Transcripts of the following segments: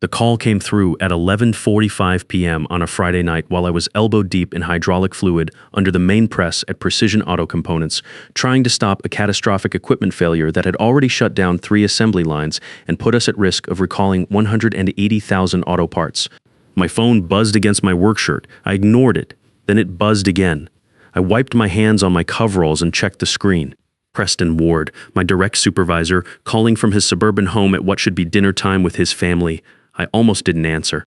The call came through at 11:45 p.m. on a Friday night while I was elbow deep in hydraulic fluid under the main press at Precision Auto Components, trying to stop a catastrophic equipment failure that had already shut down 3 assembly lines and put us at risk of recalling 180,000 auto parts. My phone buzzed against my work shirt. I ignored it. Then it buzzed again. I wiped my hands on my coveralls and checked the screen. Preston Ward, my direct supervisor, calling from his suburban home at what should be dinner time with his family. I almost didn't answer.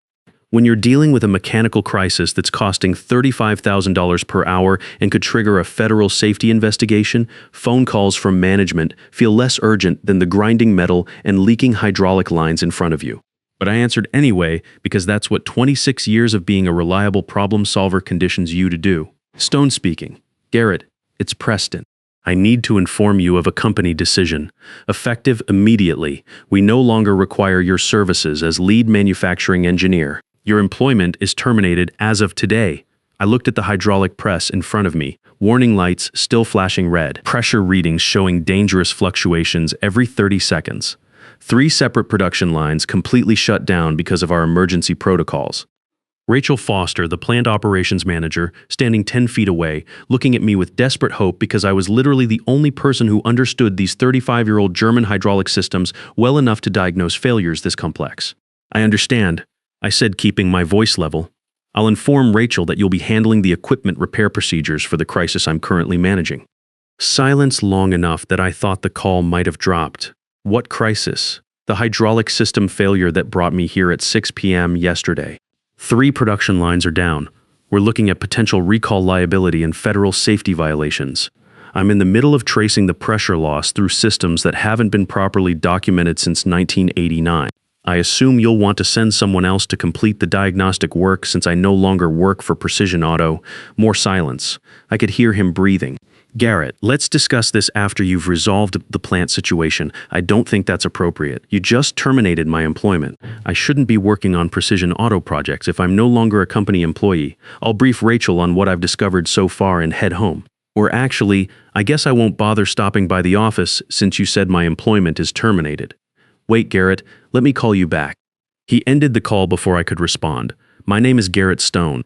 When you're dealing with a mechanical crisis that's costing $35,000 per hour and could trigger a federal safety investigation, phone calls from management feel less urgent than the grinding metal and leaking hydraulic lines in front of you. But I answered anyway because that's what 26 years of being a reliable problem solver conditions you to do. Stone speaking. Garrett, it's Preston. I need to inform you of a company decision. Effective immediately, we no longer require your services as lead manufacturing engineer. Your employment is terminated as of today. I looked at the hydraulic press in front of me, warning lights still flashing red, pressure readings showing dangerous fluctuations every 30 seconds. 3 separate production lines completely shut down because of our emergency protocols. Rachel Foster, the plant operations manager, standing 10 feet away, looking at me with desperate hope because I was literally the only person who understood these 35-year-old German hydraulic systems well enough to diagnose failures this complex. I understand, I said, keeping my voice level. I'll inform Rachel that you'll be handling the equipment repair procedures for the crisis I'm currently managing. Silence long enough that I thought the call might have dropped. What crisis? The hydraulic system failure that brought me here at 6 p.m. yesterday. 3 production lines are down. We're looking at potential recall liability and federal safety violations. I'm in the middle of tracing the pressure loss through systems that haven't been properly documented since 1989. I assume you'll want to send someone else to complete the diagnostic work since I no longer work for Precision Auto. More silence. I could hear him breathing. Garrett, let's discuss this after you've resolved the plant situation. I don't think that's appropriate. You just terminated my employment. I shouldn't be working on Precision Auto projects if I'm no longer a company employee. I'll brief Rachel on what I've discovered so far and head home. Or actually, I guess I won't bother stopping by the office since you said my employment is terminated. Wait, Garrett, let me call you back. He ended the call before I could respond. My name is Garrett Stone.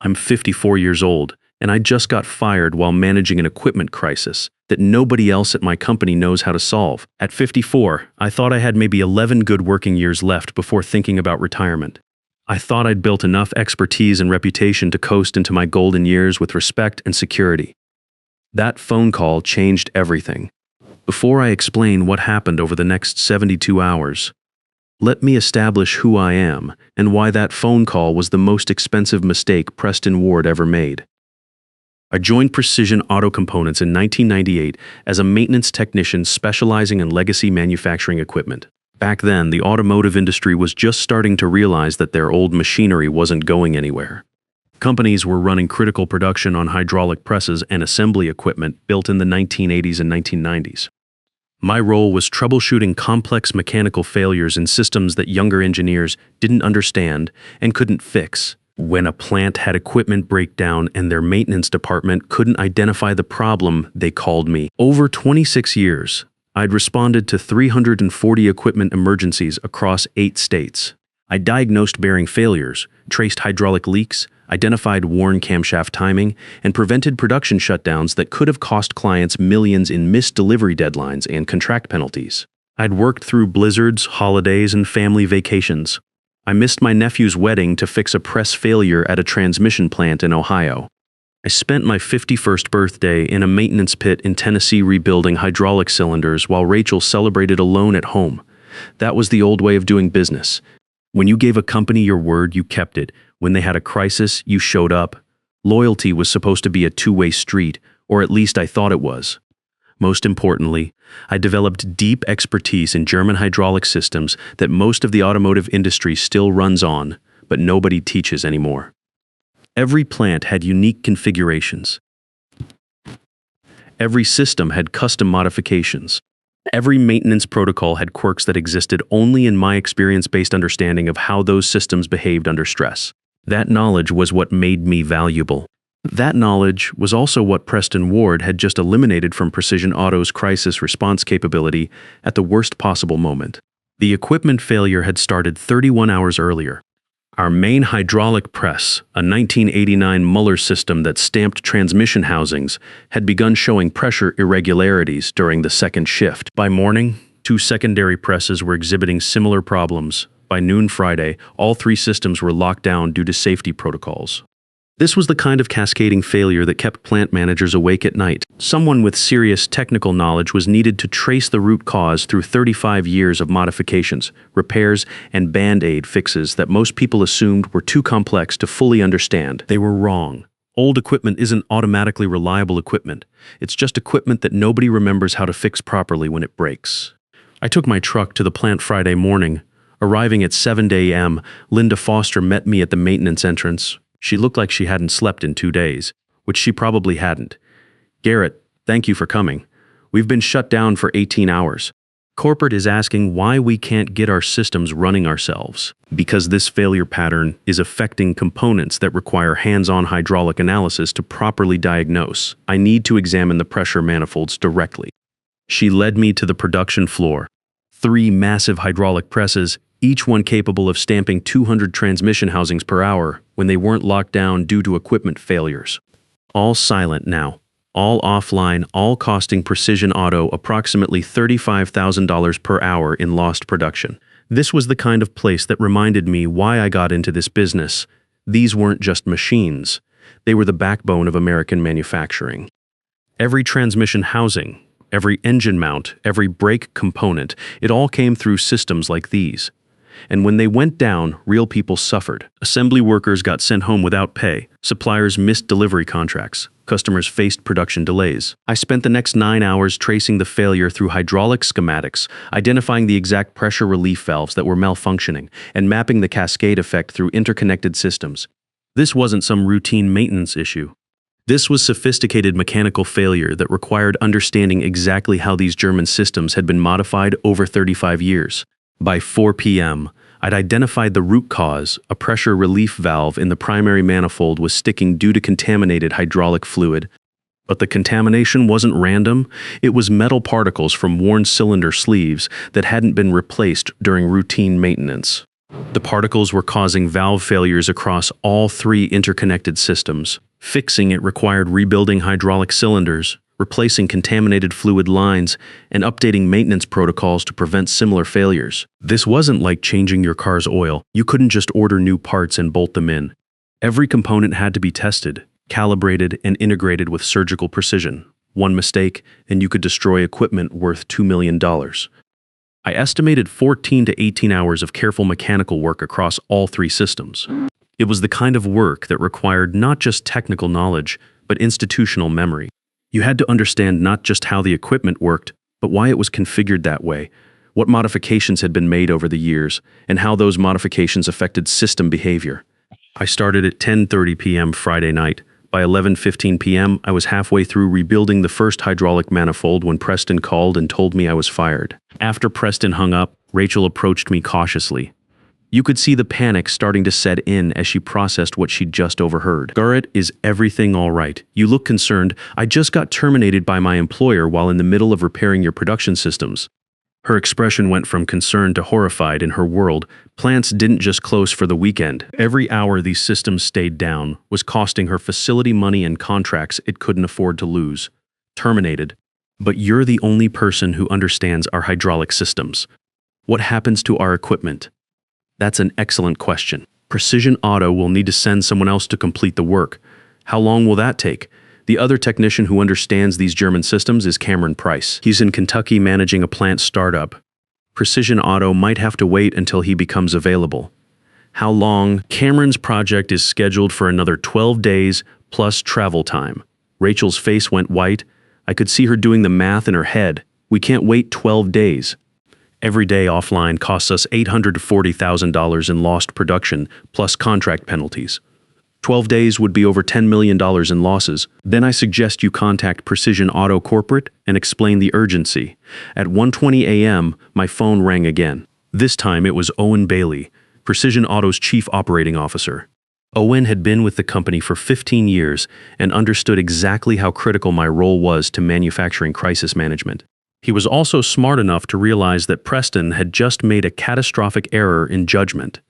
I'm 54 years old. And I just got fired while managing an equipment crisis that nobody else at my company knows how to solve. At 54, I thought I had maybe 11 good working years left before thinking about retirement. I thought I'd built enough expertise and reputation to coast into my golden years with respect and security. That phone call changed everything. Before I explain what happened over the next 72 hours, let me establish who I am and why that phone call was the most expensive mistake Preston Ward ever made. I joined Precision Auto Components in 1998 as a maintenance technician specializing in legacy manufacturing equipment. Back then, the automotive industry was just starting to realize that their old machinery wasn't going anywhere. Companies were running critical production on hydraulic presses and assembly equipment built in the 1980s and 1990s. My role was troubleshooting complex mechanical failures in systems that younger engineers didn't understand and couldn't fix. When a plant had equipment breakdown and their maintenance department couldn't identify the problem, they called me. Over 26 years, I'd responded to 340 equipment emergencies across 8 states. I diagnosed bearing failures, traced hydraulic leaks, identified worn camshaft timing, and prevented production shutdowns that could have cost clients millions in missed delivery deadlines and contract penalties. I'd worked through blizzards, holidays, and family vacations. I missed my nephew's wedding to fix a press failure at a transmission plant in Ohio. I spent my 51st birthday in a maintenance pit in Tennessee rebuilding hydraulic cylinders while Rachel celebrated alone at home. That was the old way of doing business. When you gave a company your word, you kept it. When they had a crisis, you showed up. Loyalty was supposed to be a two-way street, or at least I thought it was. Most importantly, I developed deep expertise in German hydraulic systems that most of the automotive industry still runs on, but nobody teaches anymore. Every plant had unique configurations. Every system had custom modifications. Every maintenance protocol had quirks that existed only in my experience-based understanding of how those systems behaved under stress. That knowledge was what made me valuable. That knowledge was also what Preston Ward had just eliminated from Precision Auto's crisis response capability at the worst possible moment. The equipment failure had started 31 hours earlier. Our main hydraulic press, a 1989 Muller system that stamped transmission housings, had begun showing pressure irregularities during the second shift. By morning, two secondary presses were exhibiting similar problems. By noon Friday, all three systems were locked down due to safety protocols. This was the kind of cascading failure that kept plant managers awake at night. Someone with serious technical knowledge was needed to trace the root cause through 35 years of modifications, repairs, and band-aid fixes that most people assumed were too complex to fully understand. They were wrong. Old equipment isn't automatically reliable equipment. It's just equipment that nobody remembers how to fix properly when it breaks. I took my truck to the plant Friday morning. Arriving at 7 a.m., Linda Foster met me at the maintenance entrance. She looked like she hadn't slept in 2 days, which she probably hadn't. "Garrett, thank you for coming. We've been shut down for 18 hours. Corporate is asking why we can't get our systems running ourselves. Because this failure pattern is affecting components that require hands-on hydraulic analysis to properly diagnose. I need to examine the pressure manifolds directly." She led me to the production floor. 3 massive hydraulic presses, each one capable of stamping 200 transmission housings per hour when they weren't locked down due to equipment failures. All silent now, all offline, all costing Precision Auto approximately $35,000 per hour in lost production. This was the kind of place that reminded me why I got into this business. These weren't just machines. They were the backbone of American manufacturing. Every transmission housing, every engine mount, every brake component, it all came through systems like these. And when they went down, real people suffered. Assembly workers got sent home without pay. Suppliers missed delivery contracts. Customers faced production delays. I spent the next 9 hours tracing the failure through hydraulic schematics, identifying the exact pressure relief valves that were malfunctioning, and mapping the cascade effect through interconnected systems. This wasn't some routine maintenance issue. This was sophisticated mechanical failure that required understanding exactly how these German systems had been modified over 35 years. By 4 p.m., I'd identified the root cause. A pressure relief valve in the primary manifold was sticking due to contaminated hydraulic fluid. But the contamination wasn't random. It was metal particles from worn cylinder sleeves that hadn't been replaced during routine maintenance. The particles were causing valve failures across all 3 interconnected systems. Fixing it required rebuilding hydraulic cylinders, replacing contaminated fluid lines, and updating maintenance protocols to prevent similar failures. This wasn't like changing your car's oil. You couldn't just order new parts and bolt them in. Every component had to be tested, calibrated, and integrated with surgical precision. One mistake, and you could destroy equipment worth $2 million. I estimated 14 to 18 hours of careful mechanical work across all 3 systems. It was the kind of work that required not just technical knowledge, but institutional memory. You had to understand not just how the equipment worked, but why it was configured that way, what modifications had been made over the years, and how those modifications affected system behavior. I started at 10:30 p.m. Friday night. By 11:15 p.m., I was halfway through rebuilding the first hydraulic manifold when Preston called and told me I was fired. After Preston hung up, Rachel approached me cautiously. You could see the panic starting to set in as she processed what she'd just overheard. "Garrett, is everything all right? You look concerned. I just got terminated by my employer while in the middle of repairing your production systems." Her expression went from concerned to horrified. In her world, plants didn't just close for the weekend. Every hour these systems stayed down was costing her facility money and contracts it couldn't afford to lose. Terminated. "But you're the only person who understands our hydraulic systems. What happens to our equipment?" That's an excellent question. Precision Auto will need to send someone else to complete the work. How long will that take? The other technician who understands these German systems is Cameron Price. He's in Kentucky managing a plant startup. Precision Auto might have to wait until he becomes available. How long? Cameron's project is scheduled for another 12 days plus travel time. Rachel's face went white. I could see her doing the math in her head. We can't wait 12 days. Every day offline costs us $840,000 in lost production, plus contract penalties. 12 days would be over $10 million in losses. Then I suggest you contact Precision Auto Corporate and explain the urgency. At 1:20 a.m., my phone rang again. This time it was Owen Bailey, Precision Auto's Chief Operating Officer. Owen had been with the company for 15 years and understood exactly how critical my role was to manufacturing crisis management. He was also smart enough to realize that Preston had just made a catastrophic error in judgment.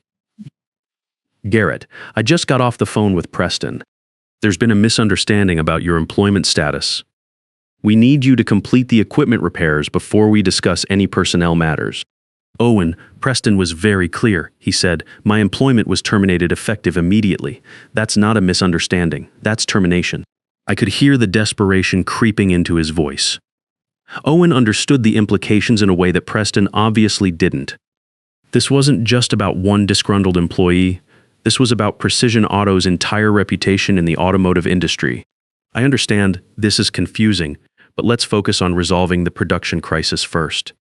Garrett, I just got off the phone with Preston. There's been a misunderstanding about your employment status. We need you to complete the equipment repairs before we discuss any personnel matters. Owen, Preston was very clear. He said, my employment was terminated effective immediately. That's not a misunderstanding. That's termination. I could hear the desperation creeping into his voice. Owen understood the implications in a way that Preston obviously didn't. This wasn't just about one disgruntled employee. This was about Precision Auto's entire reputation in the automotive industry. I understand this is confusing, but let's focus on resolving the production crisis first.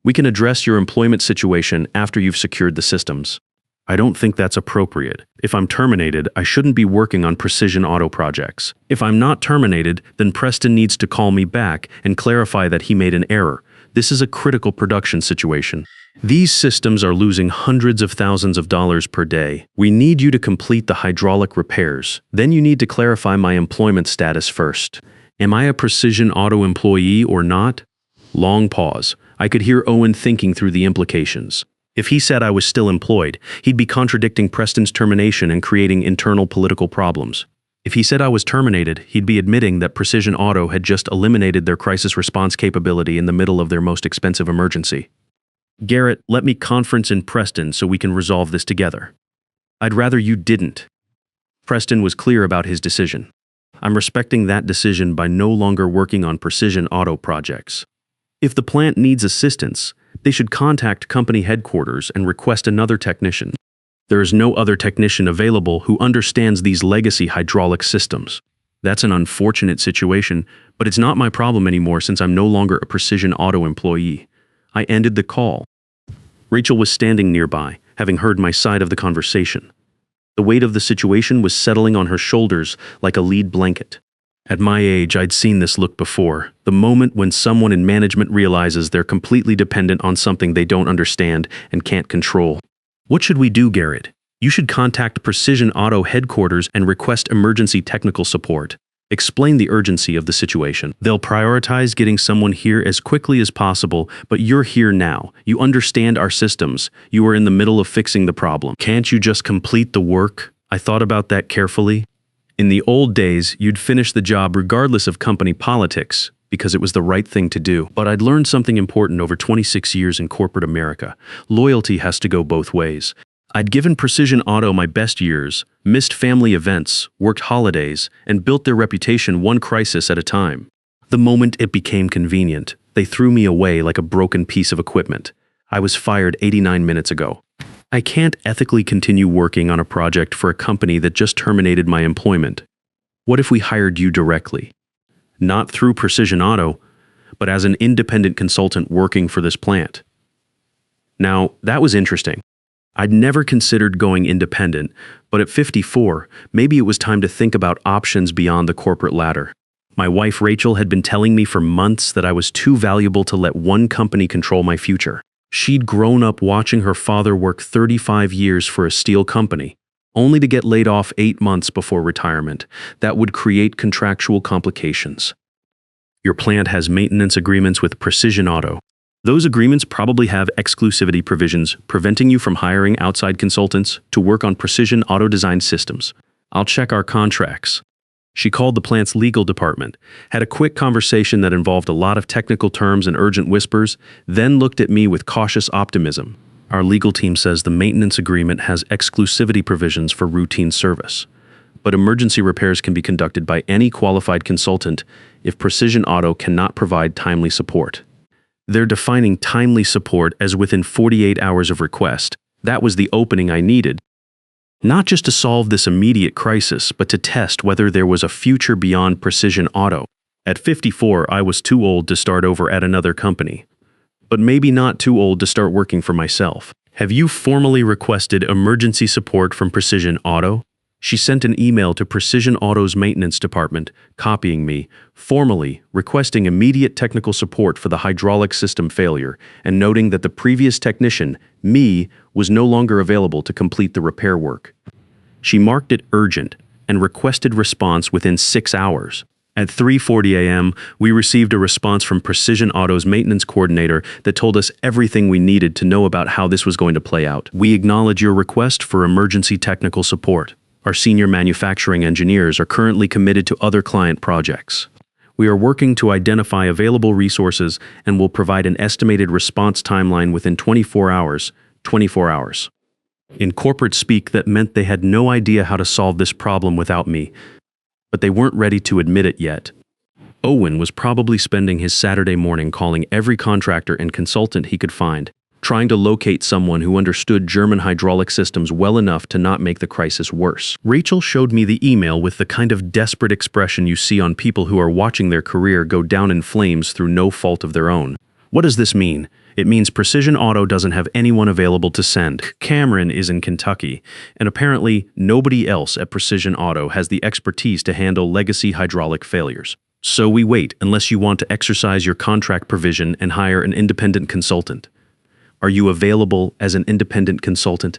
We can address your employment situation after you've secured the systems. I don't think that's appropriate. If I'm terminated, I shouldn't be working on Precision Auto projects. If I'm not terminated, then Preston needs to call me back and clarify that he made an error. This is a critical production situation. These systems are losing hundreds of thousands of dollars per day. We need you to complete the hydraulic repairs. Then you need to clarify my employment status first. Am I a Precision Auto employee or not? Long pause. I could hear Owen thinking through the implications. If he said I was still employed, he'd be contradicting Preston's termination and creating internal political problems. If he said I was terminated, he'd be admitting that Precision Auto had just eliminated their crisis response capability in the middle of their most expensive emergency. Garrett, let me conference in Preston so we can resolve this together. I'd rather you didn't. Preston was clear about his decision. I'm respecting that decision by no longer working on Precision Auto projects. If the plant needs assistance, they should contact company headquarters and request another technician. There is no other technician available who understands these legacy hydraulic systems. That's an unfortunate situation, but it's not my problem anymore since I'm no longer a Precision Auto employee. I ended the call. Rachel was standing nearby, having heard my side of the conversation. The weight of the situation was settling on her shoulders like a lead blanket. At my age, I'd seen this look before, the moment when someone in management realizes they're completely dependent on something they don't understand and can't control. What should we do, Garrett? You should contact Precision Auto headquarters and request emergency technical support. Explain the urgency of the situation. They'll prioritize getting someone here as quickly as possible, but you're here now. You understand our systems. You are in the middle of fixing the problem. Can't you just complete the work? I thought about that carefully. In the old days, you'd finish the job regardless of company politics, because it was the right thing to do. But I'd learned something important over 26 years in corporate America. Loyalty has to go both ways. I'd given Precision Auto my best years, missed family events, worked holidays, and built their reputation one crisis at a time. The moment it became convenient, they threw me away like a broken piece of equipment. I was fired 89 minutes ago. I can't ethically continue working on a project for a company that just terminated my employment. What if we hired you directly? Not through Precision Auto, but as an independent consultant working for this plant. Now, that was interesting. I'd never considered going independent, but at 54, maybe it was time to think about options beyond the corporate ladder. My wife Rachel had been telling me for months that I was too valuable to let one company control my future. She'd grown up watching her father work 35 years for a steel company, only to get laid off 8 months before retirement. That would create contractual complications. Your plant has maintenance agreements with Precision Auto. Those agreements probably have exclusivity provisions preventing you from hiring outside consultants to work on Precision Auto design systems. I'll check our contracts. She called the plant's legal department, had a quick conversation that involved a lot of technical terms and urgent whispers, then looked at me with cautious optimism. Our legal team says the maintenance agreement has exclusivity provisions for routine service, but emergency repairs can be conducted by any qualified consultant if Precision Auto cannot provide timely support. They're defining timely support as within 48 hours of request. That was the opening I needed. Not just to solve this immediate crisis, but to test whether there was a future beyond Precision Auto. At 54, I was too old to start over at another company, but maybe not too old to start working for myself. Have you formally requested emergency support from Precision Auto? She sent an email to Precision Auto's maintenance department, copying me, formally requesting immediate technical support for the hydraulic system failure and noting that the previous technician, me, was no longer available to complete the repair work. She marked it urgent and requested response within 6 hours. At 3:40 a.m., we received a response from Precision Auto's maintenance coordinator that told us everything we needed to know about how this was going to play out. We acknowledge your request for emergency technical support. Our senior manufacturing engineers are currently committed to other client projects. We are working to identify available resources and will provide an estimated response timeline within 24 hours. 24 hours. In corporate speak, that meant they had no idea how to solve this problem without me, but they weren't ready to admit it yet. Owen was probably spending his Saturday morning calling every contractor and consultant he could find, trying to locate someone who understood German hydraulic systems well enough to not make the crisis worse. Rachel showed me the email with the kind of desperate expression you see on people who are watching their career go down in flames through no fault of their own. What does this mean? It means Precision Auto doesn't have anyone available to send. Cameron is in Kentucky, and apparently nobody else at Precision Auto has the expertise to handle legacy hydraulic failures. So we wait unless you want to exercise your contract provision and hire an independent consultant. Are you available as an independent consultant?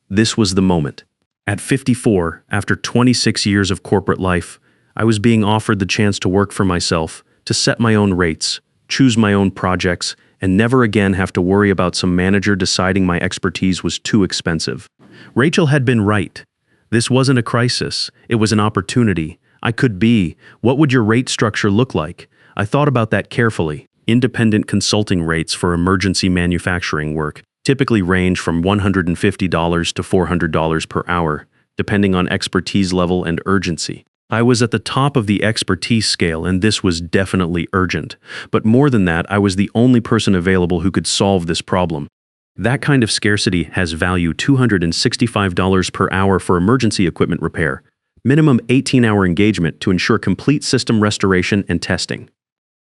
This was the moment. At 54, after 26 years of corporate life, I was being offered the chance to work for myself, to set my own rates, choose my own projects, and never again have to worry about some manager deciding my expertise was too expensive. Rachel had been right. This wasn't a crisis. It was an opportunity. I could be. What would your rate structure look like? I thought about that carefully. Independent consulting rates for emergency manufacturing work typically range from $150 to $400 per hour, depending on expertise level and urgency. I was at the top of the expertise scale, and this was definitely urgent. But more than that, I was the only person available who could solve this problem. That kind of scarcity has value $265 per hour for emergency equipment repair, minimum 18-hour engagement to ensure complete system restoration and testing.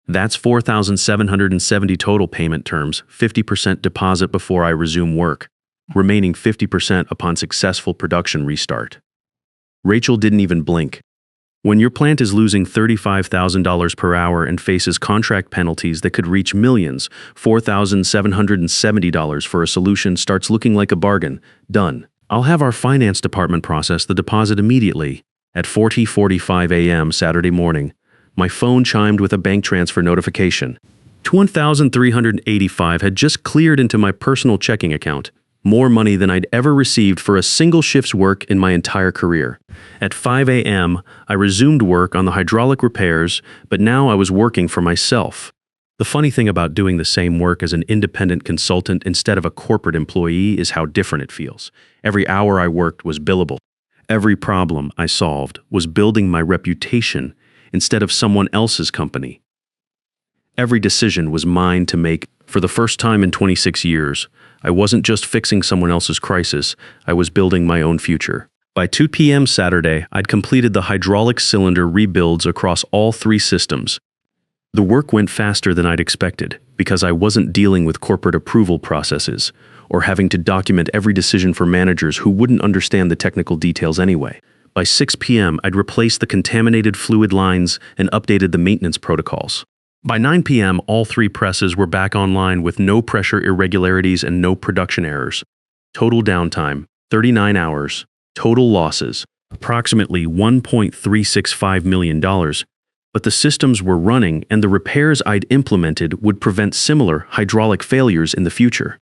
That's $4,770 total payment terms, 50% deposit before I resume work, remaining 50% upon successful production restart. Rachel didn't even blink. When your plant is losing $35,000 per hour and faces contract penalties that could reach millions, $4,770 for a solution starts looking like a bargain. Done. I'll have our finance department process the deposit immediately. At 4:45 a.m. Saturday morning, my phone chimed with a bank transfer notification. $1,385 had just cleared into my personal checking account, more money than I'd ever received for a single shift's work in my entire career. At 5 a.m., I resumed work on the hydraulic repairs, but now I was working for myself. The funny thing about doing the same work as an independent consultant instead of a corporate employee is how different it feels. Every hour I worked was billable. Every problem I solved was building my reputation instead of someone else's company. Every decision was mine to make. For the first time in 26 years, I wasn't just fixing someone else's crisis, I was building my own future. By 2 p.m. Saturday, I'd completed the hydraulic cylinder rebuilds across all 3 systems. The work went faster than I'd expected, because I wasn't dealing with corporate approval processes, or having to document every decision for managers who wouldn't understand the technical details anyway. By 6 p.m., I'd replaced the contaminated fluid lines and updated the maintenance protocols. By 9 p.m., all 3 presses were back online with no pressure irregularities and no production errors. Total downtime, 39 hours. Total losses, approximately $1.365 million. But the systems were running, and the repairs I'd implemented would prevent similar hydraulic failures in the future.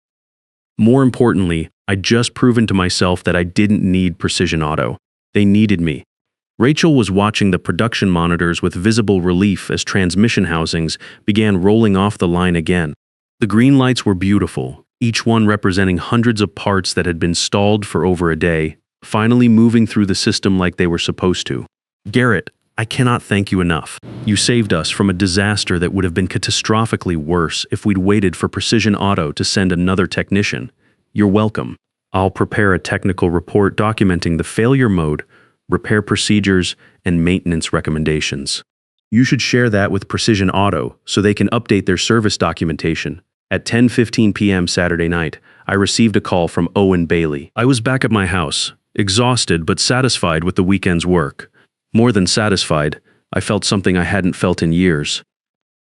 More importantly, I'd just proven to myself that I didn't need Precision Auto. They needed me. Rachel was watching the production monitors with visible relief as transmission housings began rolling off the line again. The green lights were beautiful, each one representing hundreds of parts that had been stalled for over a day, finally moving through the system like they were supposed to. Garrett, I cannot thank you enough. You saved us from a disaster that would have been catastrophically worse if we'd waited for Precision Auto to send another technician. You're welcome. I'll prepare a technical report documenting the failure mode, repair procedures, and maintenance recommendations. You should share that with Precision Auto so they can update their service documentation. At 10:15 p.m. Saturday night, I received a call from Owen Bailey. I was back at my house, exhausted but satisfied with the weekend's work. More than satisfied, I felt something I hadn't felt in years.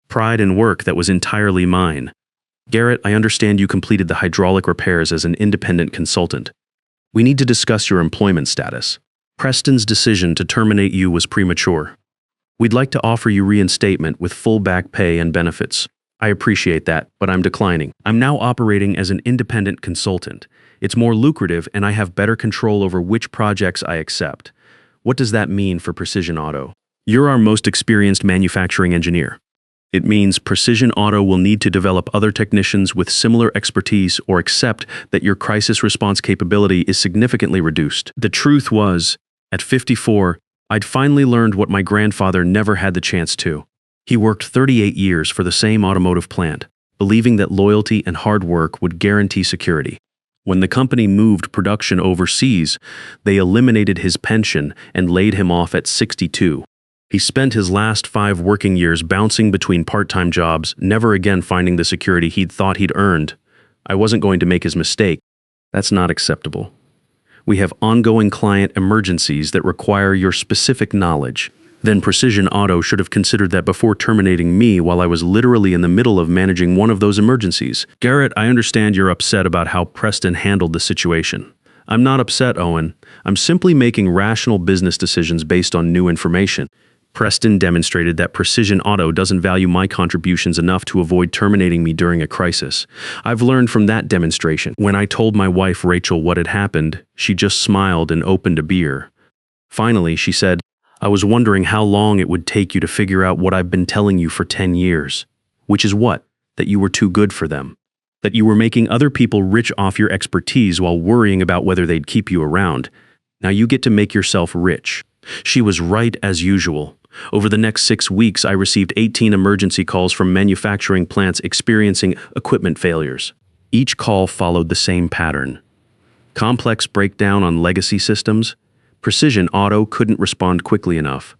Pride in work that was entirely mine. Garrett, I understand you completed the hydraulic repairs as an independent consultant. We need to discuss your employment status. Preston's decision to terminate you was premature. We'd like to offer you reinstatement with full back pay and benefits. I appreciate that, but I'm declining. I'm now operating as an independent consultant. It's more lucrative and I have better control over which projects I accept. What does that mean for Precision Auto? You're our most experienced manufacturing engineer. It means Precision Auto will need to develop other technicians with similar expertise or accept that your crisis response capability is significantly reduced. The truth was, at 54, I'd finally learned what my grandfather never had the chance to. He worked 38 years for the same automotive plant, believing that loyalty and hard work would guarantee security. When the company moved production overseas, they eliminated his pension and laid him off at 62. He spent his last 5 working years bouncing between part-time jobs, never again finding the security he'd thought he'd earned. I wasn't going to make his mistake. That's not acceptable. We have ongoing client emergencies that require your specific knowledge. Then Precision Auto should have considered that before terminating me while I was literally in the middle of managing one of those emergencies. Garrett, I understand you're upset about how Preston handled the situation. I'm not upset, Owen. I'm simply making rational business decisions based on new information. Preston demonstrated that Precision Auto doesn't value my contributions enough to avoid terminating me during a crisis. I've learned from that demonstration. When I told my wife Rachel what had happened, she just smiled and opened a beer. Finally, she said, I was wondering how long it would take you to figure out what I've been telling you for 10 years. Which is what? That you were too good for them. That you were making other people rich off your expertise while worrying about whether they'd keep you around. Now you get to make yourself rich. She was right as usual. Over the next 6 weeks, I received 18 emergency calls from manufacturing plants experiencing equipment failures. Each call followed the same pattern. Complex breakdown on legacy systems. Precision Auto couldn't respond quickly enough.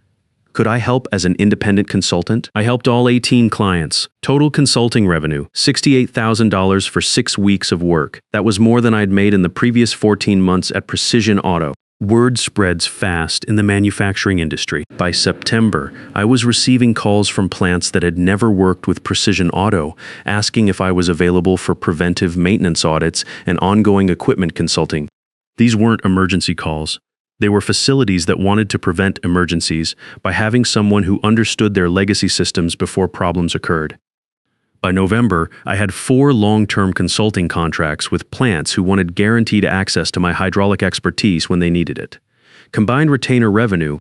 Could I help as an independent consultant? I helped all 18 clients. Total consulting revenue, $68,000 for 6 weeks of work. That was more than I'd made in the previous 14 months at Precision Auto. Word spreads fast in the manufacturing industry. By September, I was receiving calls from plants that had never worked with Precision Auto, asking if I was available for preventive maintenance audits and ongoing equipment consulting. These weren't emergency calls. They were facilities that wanted to prevent emergencies by having someone who understood their legacy systems before problems occurred. By November, I had 4 long-term consulting contracts with plants who wanted guaranteed access to my hydraulic expertise when they needed it. Combined retainer revenue,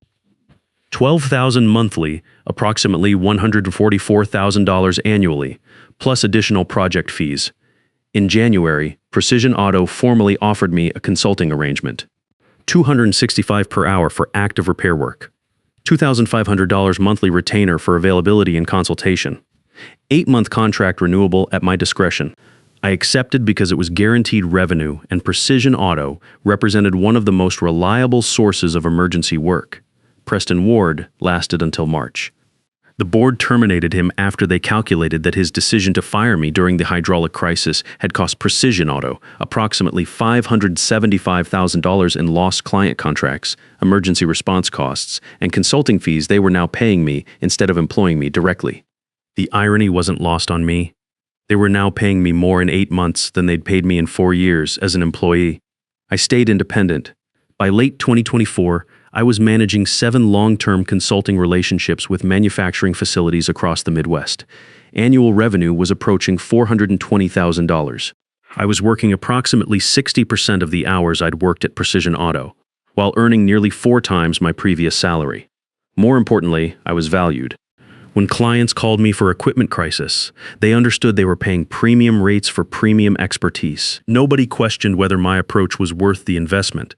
$12,000 monthly, approximately $144,000 annually, plus additional project fees. In January, Precision Auto formally offered me a consulting arrangement. $265 per hour for active repair work. $2,500 monthly retainer for availability and consultation. 8-month contract renewable at my discretion. I accepted because it was guaranteed revenue and Precision Auto represented one of the most reliable sources of emergency work. Preston Ward lasted until March. The board terminated him after they calculated that his decision to fire me during the hydraulic crisis had cost Precision Auto approximately $575,000 in lost client contracts, emergency response costs, and consulting fees they were now paying me instead of employing me directly. The irony wasn't lost on me. They were now paying me more in 8 months than they'd paid me in 4 years as an employee. I stayed independent. By late 2024, I was managing 7 long-term consulting relationships with manufacturing facilities across the Midwest. Annual revenue was approaching $420,000. I was working approximately 60% of the hours I'd worked at Precision Auto, while earning nearly 4 times my previous salary. More importantly, I was valued. When clients called me for equipment crisis, they understood they were paying premium rates for premium expertise. Nobody questioned whether my approach was worth the investment.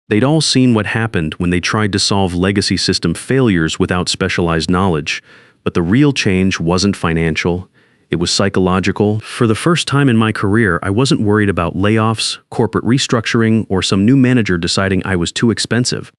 They'd all seen what happened when they tried to solve legacy system failures without specialized knowledge, but the real change wasn't financial. It was psychological. For the first time in my career, I wasn't worried about layoffs, corporate restructuring, or some new manager deciding I was too expensive.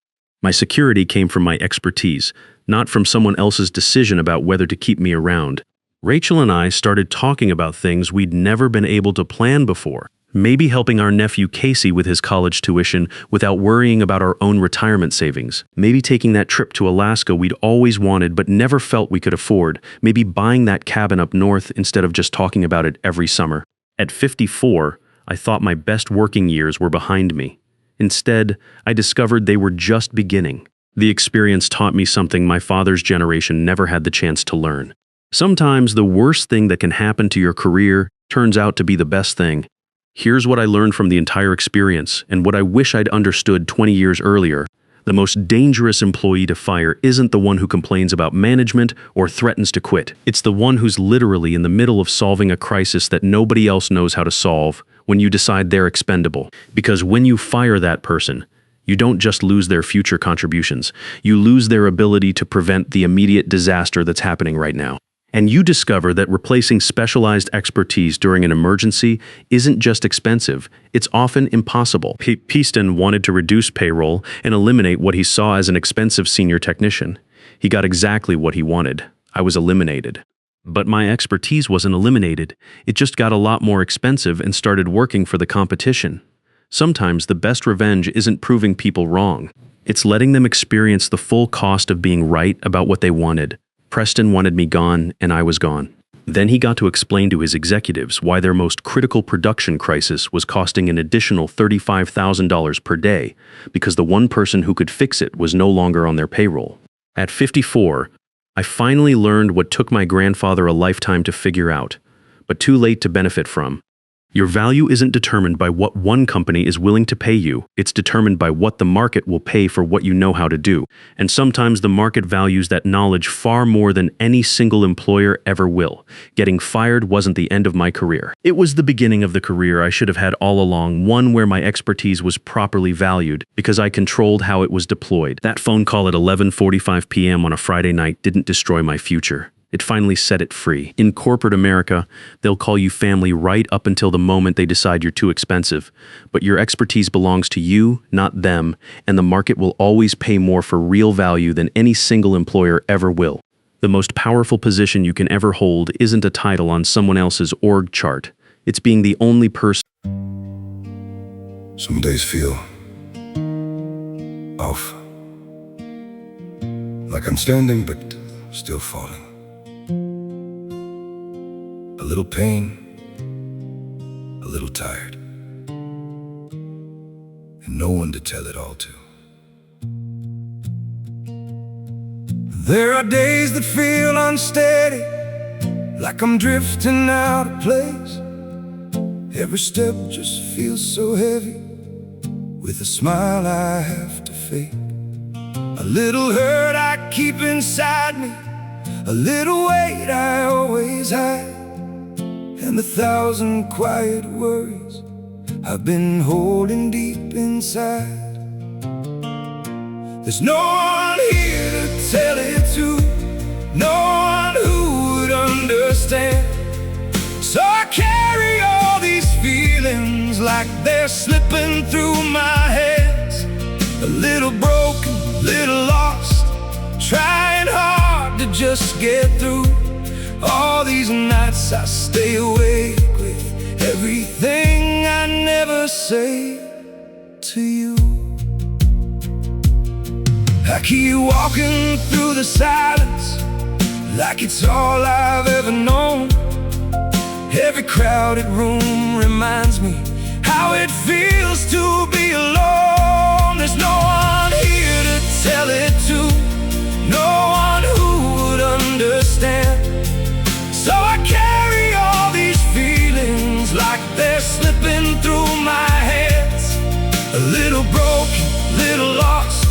My security came from my expertise, not from someone else's decision about whether to keep me around. Rachel and I started talking about things we'd never been able to plan before. Maybe helping our nephew Casey with his college tuition without worrying about our own retirement savings. Maybe taking that trip to Alaska we'd always wanted but never felt we could afford. Maybe buying that cabin up north instead of just talking about it every summer. At 54, I thought my best working years were behind me. Instead, I discovered they were just beginning. The experience taught me something my father's generation never had the chance to learn. Sometimes the worst thing that can happen to your career turns out to be the best thing. Here's what I learned from the entire experience, and what I wish I'd understood 20 years earlier. The most dangerous employee to fire isn't the one who complains about management or threatens to quit. It's the one who's literally in the middle of solving a crisis that nobody else knows how to solve when you decide they're expendable. Because when you fire that person, you don't just lose their future contributions, you lose their ability to prevent the immediate disaster that's happening right now. And you discover that replacing specialized expertise during an emergency isn't just expensive, it's often impossible. Peaston wanted to reduce payroll and eliminate what he saw as an expensive senior technician. He got exactly what he wanted. I was eliminated. But my expertise wasn't eliminated. It just got a lot more expensive and started working for the competition. Sometimes the best revenge isn't proving people wrong. It's letting them experience the full cost of being right about what they wanted. Preston wanted me gone, and I was gone. Then he got to explain to his executives why their most critical production crisis was costing an additional $35,000 per day, because the one person who could fix it was no longer on their payroll. At 54, I finally learned what took my grandfather a lifetime to figure out, but too late to benefit from. Your value isn't determined by what one company is willing to pay you, it's determined by what the market will pay for what you know how to do. And sometimes the market values that knowledge far more than any single employer ever will. Getting fired wasn't the end of my career. It was the beginning of the career I should have had all along, one where my expertise was properly valued, because I controlled how it was deployed. That phone call at 11:45 p.m. on a Friday night didn't destroy my future. It finally set it free. In corporate America, they'll call you family right up until the moment they decide you're too expensive. But your expertise belongs to you, not them, and the market will always pay more for real value than any single employer ever will. The most powerful position you can ever hold isn't a title on someone else's org chart. It's being the only person. Some days feel off, like I'm standing but still falling. A little pain, a little tired, and no one to tell it all to. There are days that feel unsteady, like I'm drifting out of place. Every step just feels so heavy, with a smile I have to fake. A little hurt I keep inside me, a little weight I always hide, and 1,000 quiet worries I've been holding deep inside. There's no one here to tell it to, no one who would understand. So I carry all these feelings like they're slipping through my hands. A little broken, a little lost, trying hard to just get through. All these nights I stay awake with everything I never say to you. I keep walking through the silence like it's all I've ever known. Every crowded room reminds me how it feels to be alone. There's no one here to tell it to, no one who would understand. So I carry all these feelings like they're slipping through my hands. A little broken, little lost,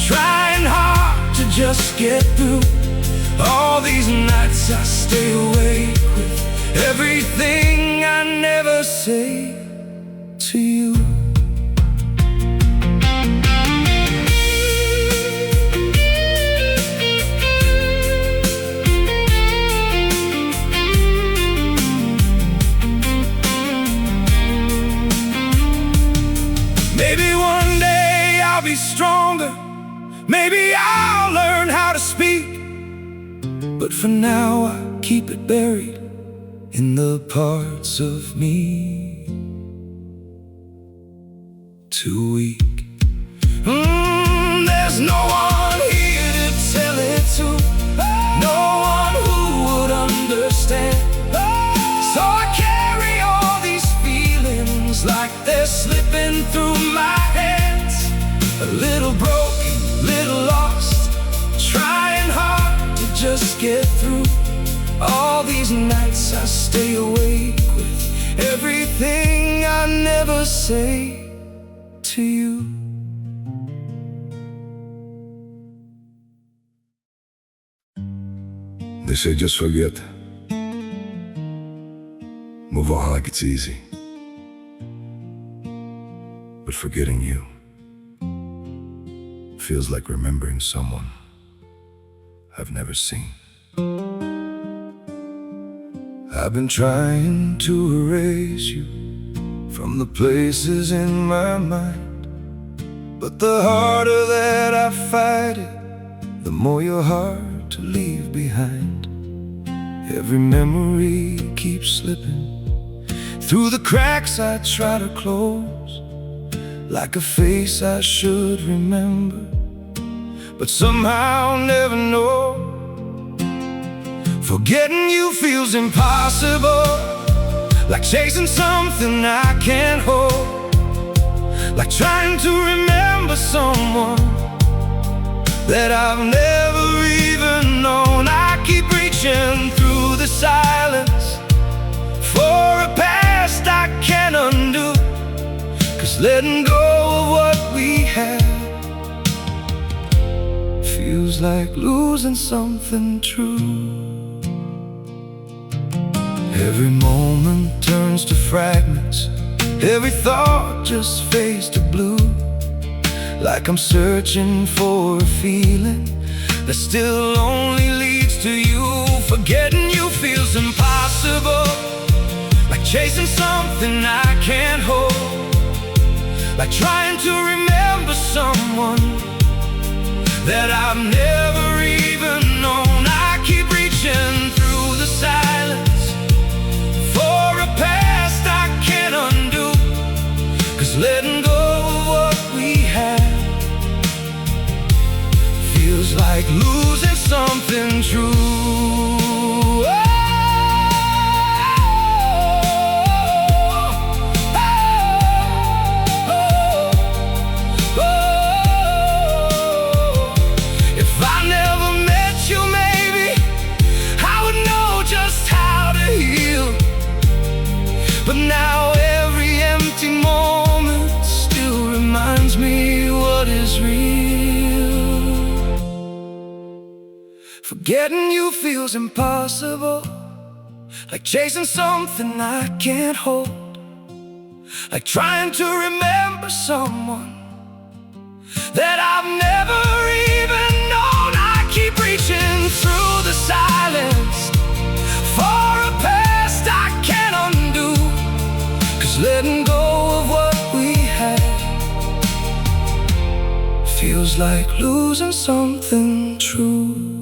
trying hard to just get through. All these nights I stay awake with everything I never say to you. Maybe one day I'll be stronger, maybe I'll learn how to speak, but for now I keep it buried in the parts of me too weak. There's no one here to tell it to, no one who would understand. So I carry all these feelings like they're slipping through my hands. A little broken, little just get through all these nights I stay awake with everything I never say to you. They say just forget. Move on like it's easy. But forgetting you feels like remembering someone I've never seen. I've been trying to erase you from the places in my mind, but the harder that I fight it, the more you're hard to leave behind. Every memory keeps slipping through the cracks I try to close, like a face I should remember, but somehow never know. Forgetting you feels impossible, like chasing something I can't hold, like trying to remember someone that I've never even known. I keep reaching through the silence for a past I can't undo, 'cause letting go of what we had feels like losing something true. Every moment turns to fragments, every thought just fades to blue, like I'm searching for a feeling that still only leads to you. Forgetting you feels impossible, like chasing something I can't hold, like trying to remember someone that I've never even known. I keep reaching through the silence for a past I can't undo, 'cause letting go of what we had feels like losing something true. But now every empty moment still reminds me what is real. Forgetting you feels impossible, like chasing something I can't hold, like trying to remember someone that I've never even known. I keep reaching through the silence for a past I can't undo, 'cause letting go of what we had feels like losing something true.